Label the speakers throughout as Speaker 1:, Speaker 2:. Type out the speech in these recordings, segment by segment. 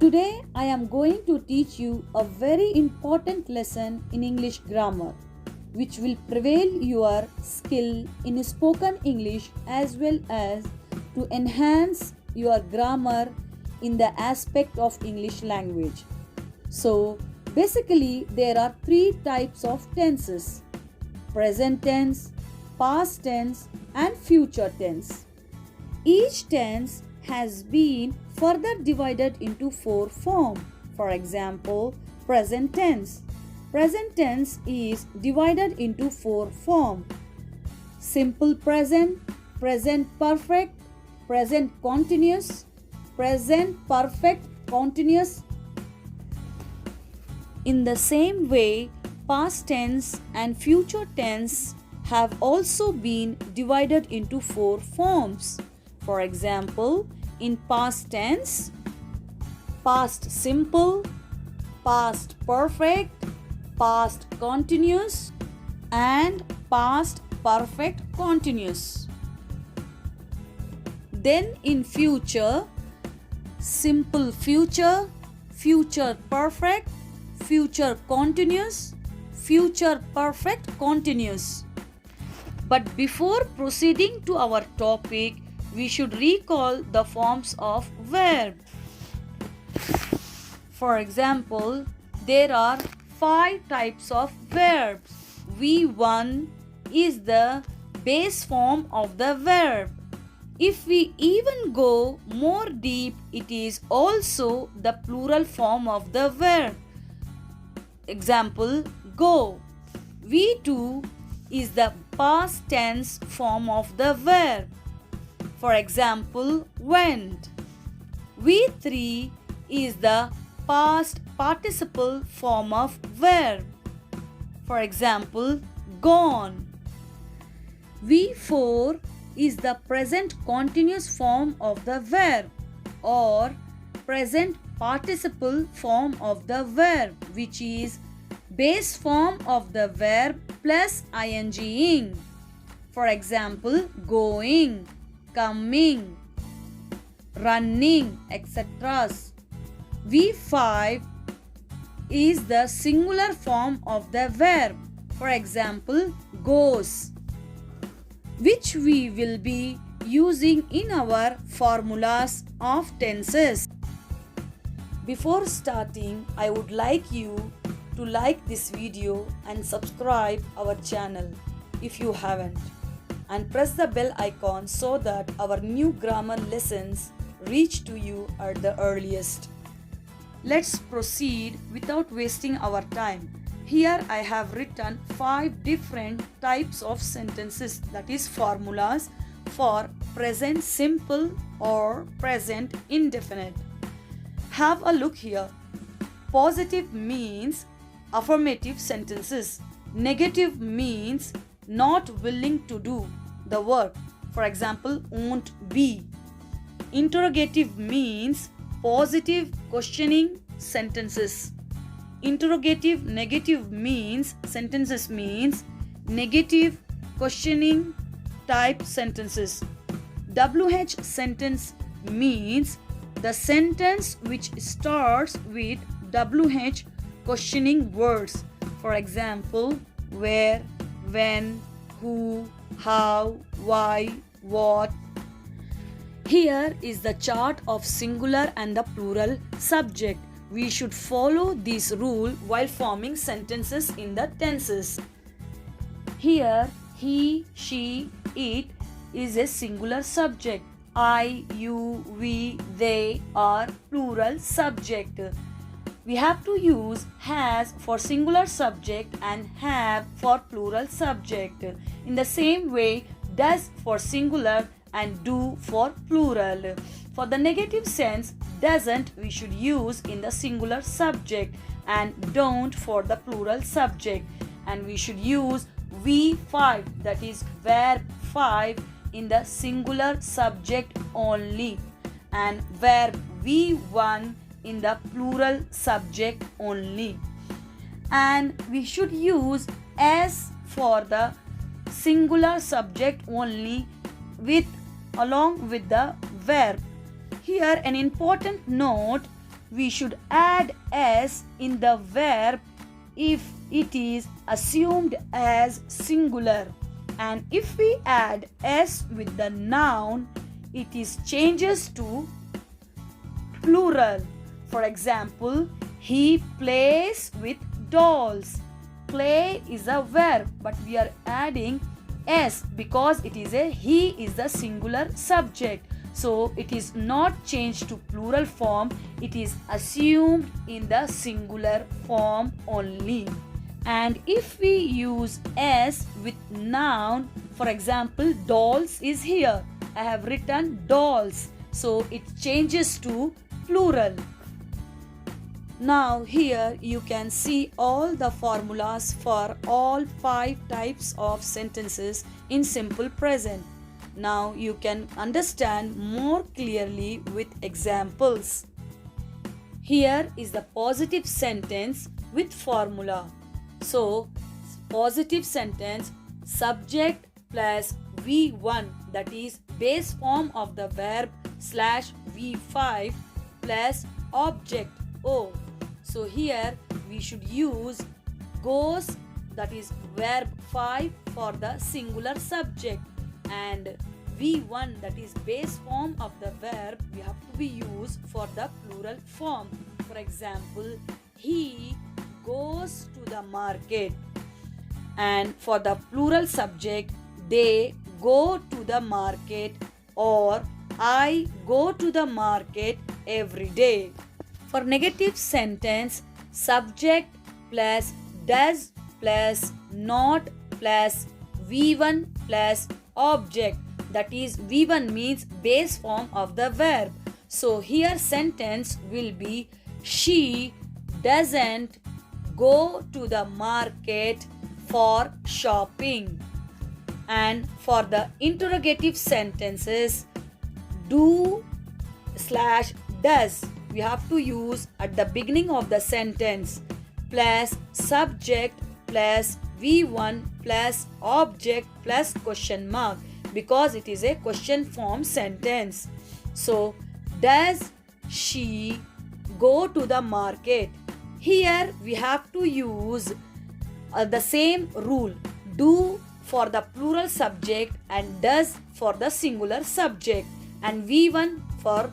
Speaker 1: Today I am going to teach you a very important lesson in English grammar which will prevail your skill in spoken English as well as to enhance your grammar in the aspect of English language. So basically there are three types of tenses: present tense, past tense and future tense. Each tense has been further divided into four forms. For example, present tense. Present tense is divided into four forms: simple present, present perfect, present continuous, present perfect continuous. In the same way, past tense and future tense have also been divided into four forms. For example, in past tense, past simple, past perfect, past continuous and past perfect continuous. Then in future, simple future, future perfect, future continuous, future perfect continuous. But before proceeding to our topic, we should recall the forms of verb. For example, there are 5 types of verbs. V1 is the base form of the verb. If we even go more deep, it is also the plural form of the verb. Example, go. V2 is the past tense form of the verb. For example, went. V3 is the past participle form of verb. For example, gone. V4 is the present continuous form of the verb or present participle form of the verb, which is base form of the verb plus ing. For example, going, coming, running, etc. V5 is the singular form of the verb. For example, goes, which we will be using in our formulas of tenses. Before starting, I would like you to like this video and subscribe our channel if you haven't, and press the bell icon so that our new grammar lessons reach to you at the earliest. Let's proceed without wasting our time. Here I have written 5 different types of sentences, that is formulas for present simple or present indefinite. Have a look here. Positive means affirmative sentences. Negative means not willing to do the work. For example, won't be. Interrogative means positive questioning sentences. Interrogative negative means sentences means negative questioning type sentences. WH sentence means the sentence which starts with WH questioning words. For example, where, when, who, how, why, what. Here is the chart of singular and the plural subject. We should follow this rule while forming sentences in the tenses. Here, he, she, it is a singular subject. I, you, we, they are plural subject. We have to use has for singular subject and have for plural subject. In the same way, does for singular and do for plural. For the negative sense, doesn't we should use in the singular subject and don't for the plural subject. And we should use V5, that is verb 5, in the singular subject only, and verb V1 in the plural subject only. And we should use S for the singular subject only along with the verb. Here an important note, we should add s in the verb if it is assumed as singular, and if we add s with the noun, it is changes to plural. For example, he plays with dolls. Play is a verb, but we are adding s because it is he is the singular subject. So it is not changed to plural form, it is assumed in the singular form only. And if we use s with noun, for example, dolls is here. I have written dolls, so it changes to plural. Now here you can see all the formulas for all 5 types of sentences in simple present. Now you can understand more clearly with examples. Here is the positive sentence with formula. So, positive sentence, subject plus V1, that is base form of the verb slash V5 plus object O. So here we should use goes, that is verb 5 for the singular subject, and V1, that is base form of the verb, we have to be used for the plural form. For example, he goes to the market, and for the plural subject, they go to the market, or I go to the market every day. For negative sentence, subject plus does plus not plus V1 plus object, that is V1 means base form of the verb. So here sentence will be she doesn't go to the market for shopping. And for the interrogative sentences, do slash does we have to use at the beginning of the sentence plus subject plus V1 plus object plus question mark, because it is a question form sentence. So, does she go to the market? Here we have to use the same rule, do for the plural subject and does for the singular subject, and V1 for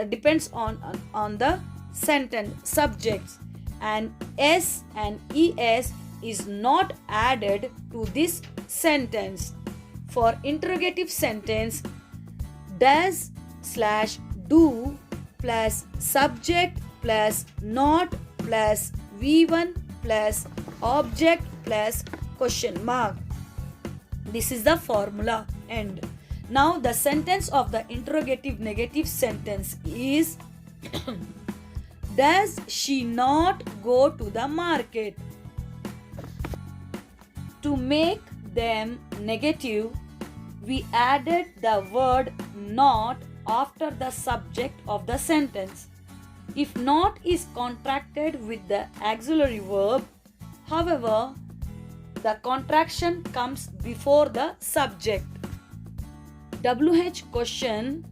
Speaker 1: depends on the sentence subjects, and s and es is not added to this sentence. For interrogative sentence, does slash do plus subject plus not plus V1 plus object plus question mark. This is the formula. And now the sentence of the interrogative negative sentence is does she not go to the market? To make them negative, we added the word not after the subject of the sentence. If not is contracted with the auxiliary verb, however, the contraction comes before the subject. WH question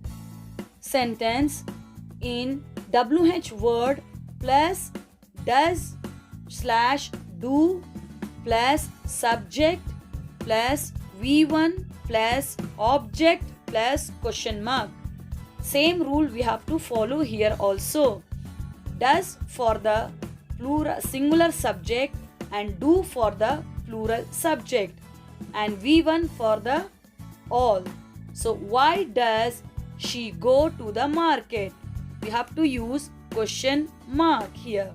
Speaker 1: sentence in WH word plus does slash do plus subject plus V1 plus object plus question mark. Same rule we have to follow here also. Does for the plural singular subject and do for the plural subject, and V1 for the all. So why does she go to the market? We have to use question mark here.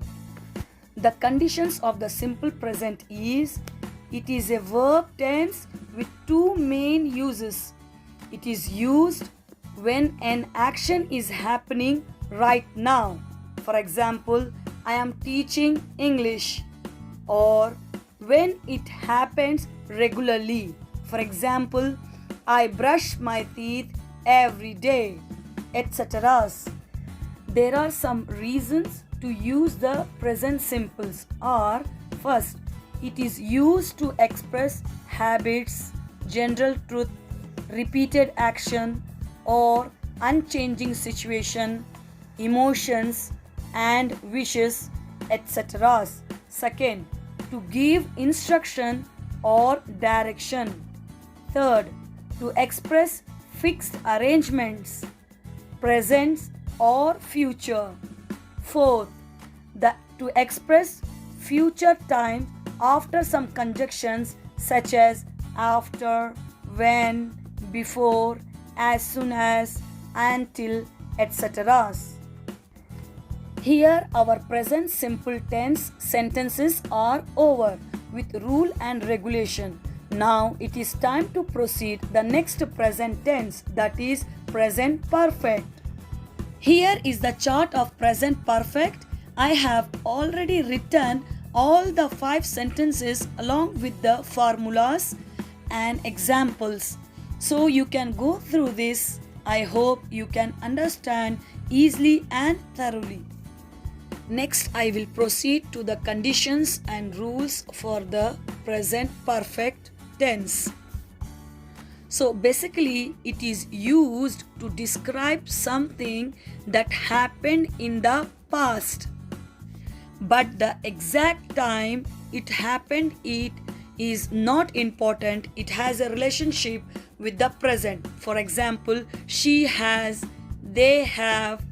Speaker 1: The conditions of the simple present is it is a verb tense with two main uses. It is used when an action is happening right now. For example, I am teaching English, or when it happens regularly. For example, I brush my teeth every day, etc. There are some reasons to use the present simples are: first, it is used to express habits, general truth, repeated action, or unchanging situation. emotions and wishes, etc. Second, to give instruction or direction. Third, to express fixed arrangements, present or future. Fourth, to express future time after some conjunctions such as after, when, before, as soon as, until, etc. Here our present simple tense sentences are over with rule and regulation. Now it is time to proceed the next present tense, that is present perfect. Here is the chart of present perfect. I have already written all the 5 sentences along with the formulas and examples. So you can go through this. I hope you can understand easily and thoroughly. Next, I will proceed to the conditions and rules for the present perfect tense. So basically, it is used to describe something that happened in the past. But the exact time it happened, it is not important. It has a relationship with the present. For example, she has, they have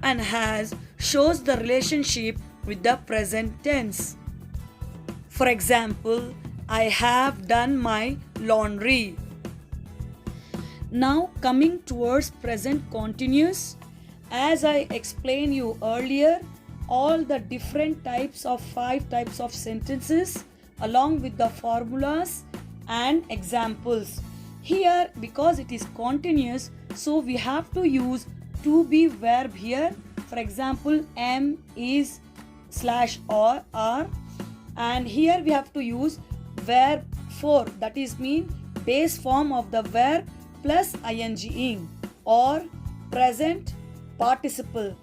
Speaker 1: and has shows the relationship with the present tense. For example, I have done my laundry. Now coming towards present continuous, as I explained you earlier, all the different types of 5 types of sentences along with the formulas and examples. Here, because it is continuous, so we have to use to be verb here. For example, am, is, / or are, and here we have to use verb for, that is mean base form of the verb plus ing or present participle.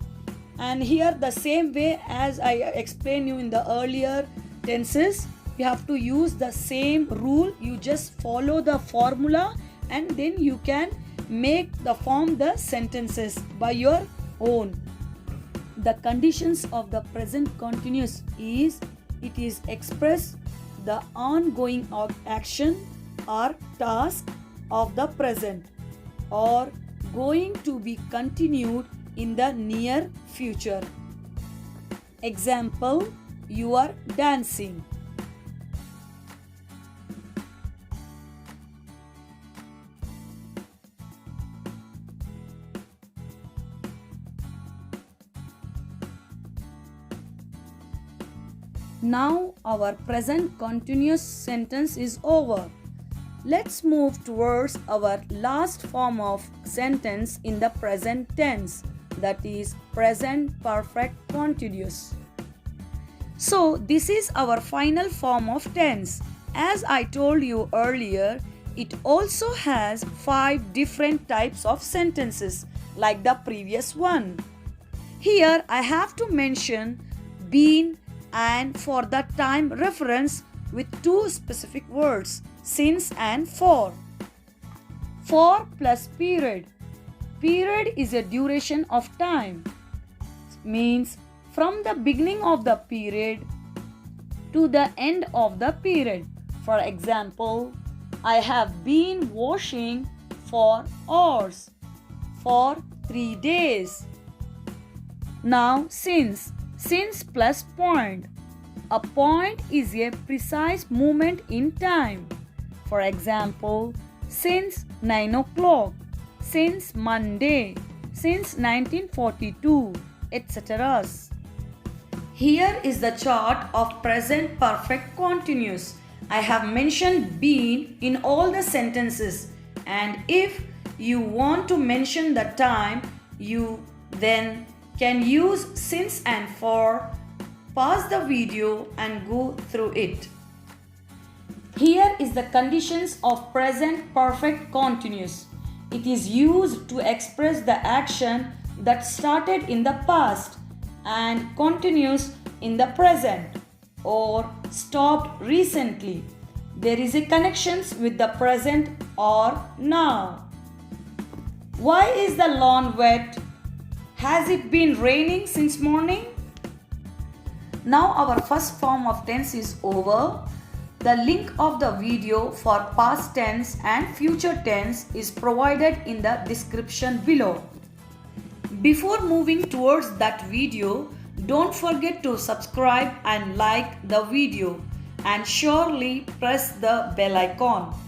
Speaker 1: And here the same way as I explained you in the earlier tenses, you have to use the same rule. You just follow the formula and then you can make the form the sentences by your own. The conditions of the present continuous is it is express the ongoing action or task of the present or going to be continued in the near future. Example, you are dancing. Now our present continuous sentence is over. Let's move towards our last form of sentence in the present tense, that is present perfect continuous. So this is our final form of tense. As I told you earlier, it also has 5 different types of sentences like the previous one. Here I have to mention been and for the time reference with 2 specific words, since and for. For plus period. Period is a duration of time. Means from the beginning of the period to the end of the period. For example, I have been washing for hours, for 3 days. Now since plus point. A point is a precise moment in time. For example, since 9 o'clock, since Monday, since 1942, etc. Here is the chart of present perfect continuous. I have mentioned been in all the sentences, and if you want to mention the time, you then can use since and for. Pause the video and go through it. Here is the conditions of present perfect continuous. It is used to express the action that started in the past and continues in the present or stopped recently. There is a connection with the present or now. Why is the lawn wet? Has it been raining since morning? Now our first form of tense is over. The link of the video for past tense and future tense is provided in the description below. Before moving towards that video, don't forget to subscribe and like the video and surely press the bell icon.